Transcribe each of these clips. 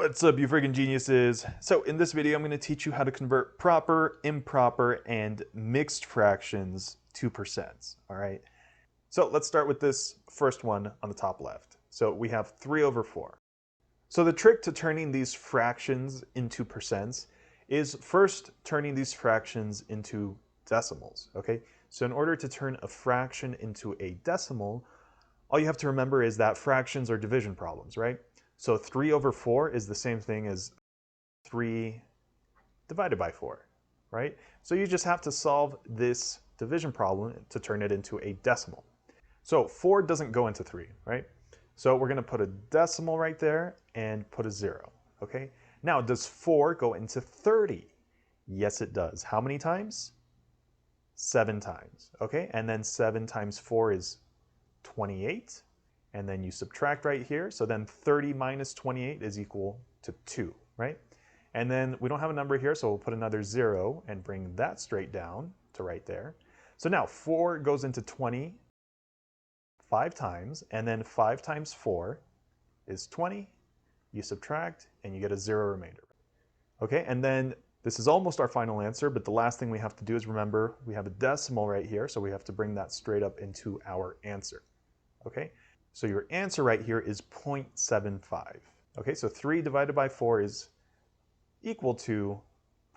What's up, you freaking geniuses? So in this video, I'm going to teach you how to convert proper, improper, and mixed fractions to percents, all right? So let's start with this first one on the top left. So we have 3 over 4. So the trick to turning these fractions into percents is first turning these fractions into decimals, okay? So in order to turn a fraction into a decimal, all you have to remember is that fractions are division problems, right? So 3 over 4 is the same thing as 3 divided by 4, right? So you just have to solve this division problem to turn it into a decimal. So 4 doesn't go into 3, right? So we're going to put a decimal right there and put a 0, okay? Now, does 4 go into 30? Yes, it does. How many times? 7 times, okay? And then 7 times 4 is 28. And then you subtract right here. So then 30 minus 28 is equal to 2, right? And then we don't have a number here, so we'll put another 0 and bring that straight down to right there. So now 4 goes into 20 5 times, and then 5 times 4 is 20. You subtract, and you get a 0 remainder. Okay, and then this is almost our final answer, but the last thing we have to do is remember we have a decimal right here, so we have to bring that straight up into our answer. Okay? So your answer right here is 0.75. Okay, so 3 divided by 4 is equal to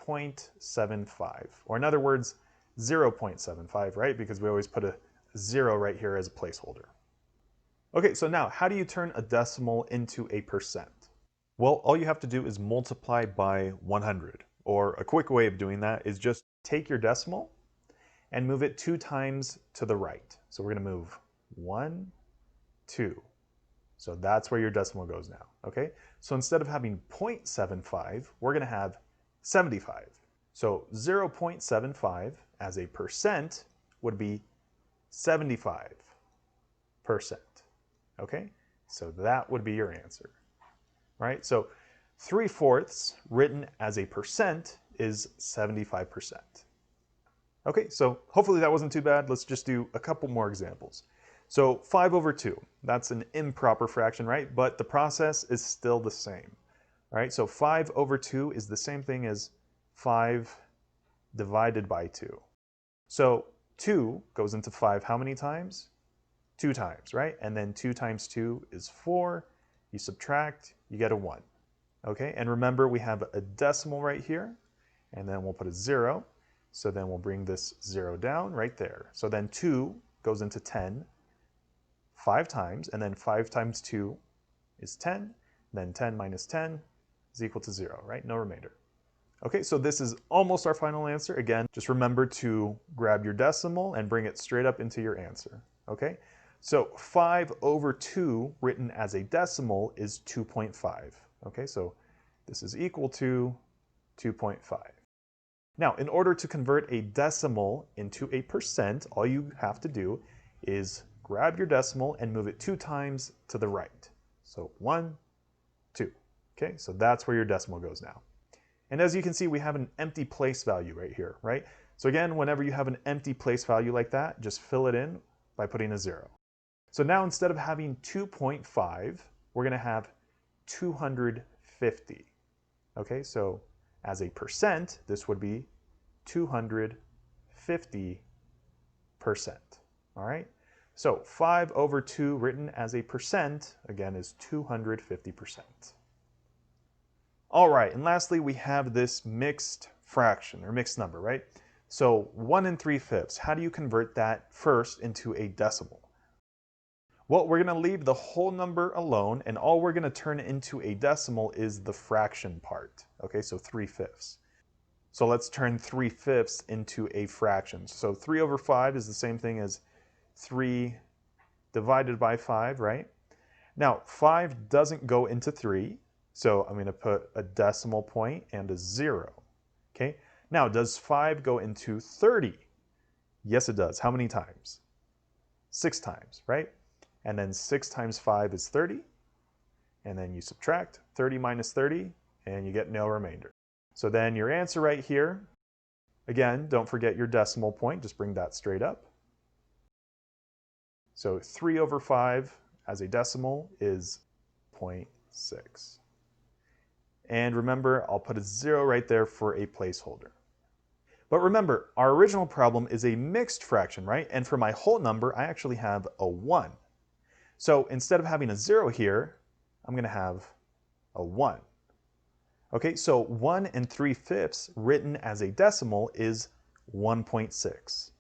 0.75, or in other words, 0.75, right? Because we always put a 0 right here as a placeholder. Okay, so now how do you turn a decimal into a percent? Well, all you have to do is multiply by 100, or a quick way of doing that is just take your decimal and move it 2 times to the right. So we're going to move 1, 2. So that's where your decimal goes now, okay? So instead of having 0.75, we're going to have 75. So 0.75 as a percent would be 75%, okay? So that would be your answer, right? So 3/4 written as a percent is 75%. Okay, so hopefully that wasn't too bad. Let's just do a couple more examples. So 5 over 2, that's an improper fraction, right? But the process is still the same, right? So 5 over 2 is the same thing as 5 divided by 2. So 2 goes into 5 how many times? 2 times, right? And then 2 times 2 is 4. You subtract, you get a 1. Okay, and remember we have a decimal right here, and then we'll put a 0. So then we'll bring this 0 down right there. So then 2 goes into 10 5 times, and then 5 times 2 is 10, then 10 minus 10 is equal to 0, right? No remainder. Okay, so this is almost our final answer. Again, just remember to grab your decimal and bring it straight up into your answer, okay? So 5 over 2 written as a decimal is 2.5, okay? So this is equal to 2.5. Now, in order to convert a decimal into a percent, all you have to do is grab your decimal and move it 2 times to the right. So 1, 2. Okay, so that's where your decimal goes now. And as you can see, we have an empty place value right here, right? So again, whenever you have an empty place value like that, just fill it in by putting a 0. So now instead of having 2.5, we're going to have 250. Okay, so as a percent, this would be 250%. All right? So 5 over 2 written as a percent, again, is 250%. All right, and lastly, we have this mixed fraction, or mixed number, right? So 1 3/5, how do you convert that first into a decimal? Well, we're going to leave the whole number alone, and all we're going to turn into a decimal is the fraction part, okay? So 3/5. So let's turn 3/5 into a fraction. So 3 over 5 is the same thing as 3 divided by 5, right? Now, 5 doesn't go into 3, so I'm going to put a decimal point and a 0. Okay? Now, does 5 go into 30? Yes, it does. How many times? 6 times, right? And then 6 times 5 is 30. And then you subtract 30 minus 30, and you get no remainder. So then your answer right here, again, don't forget your decimal point. Just bring that straight up. So 3 over 5 as a decimal is 0.6. And remember, I'll put a 0 right there for a placeholder. But remember, our original problem is a mixed fraction, right? And for my whole number, I actually have a 1. So instead of having a 0 here, I'm going to have a 1. Okay, so 1 3/5 written as a decimal is 1.6.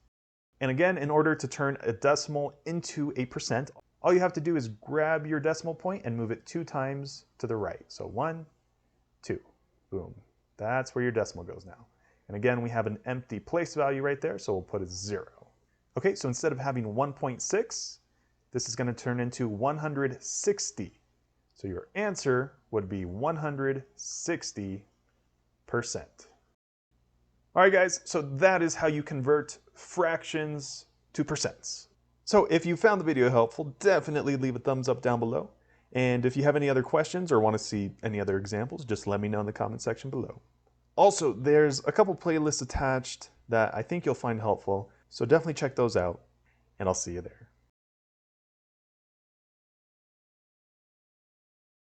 And again, in order to turn a decimal into a percent, all you have to do is grab your decimal point and move it 2 times to the right. So 1, 2, boom. That's where your decimal goes now. And again, we have an empty place value right there, so we'll put a 0. Okay, so instead of having 1.6, this is going to turn into 160. So your answer would be 160%. All right, guys, so that is how you convert fractions to percents. So if you found the video helpful, definitely leave a thumbs up down below. And if you have any other questions or want to see any other examples, just let me know in the comment section below. Also, there's a couple playlists attached that I think you'll find helpful, so definitely check those out, and I'll see you there.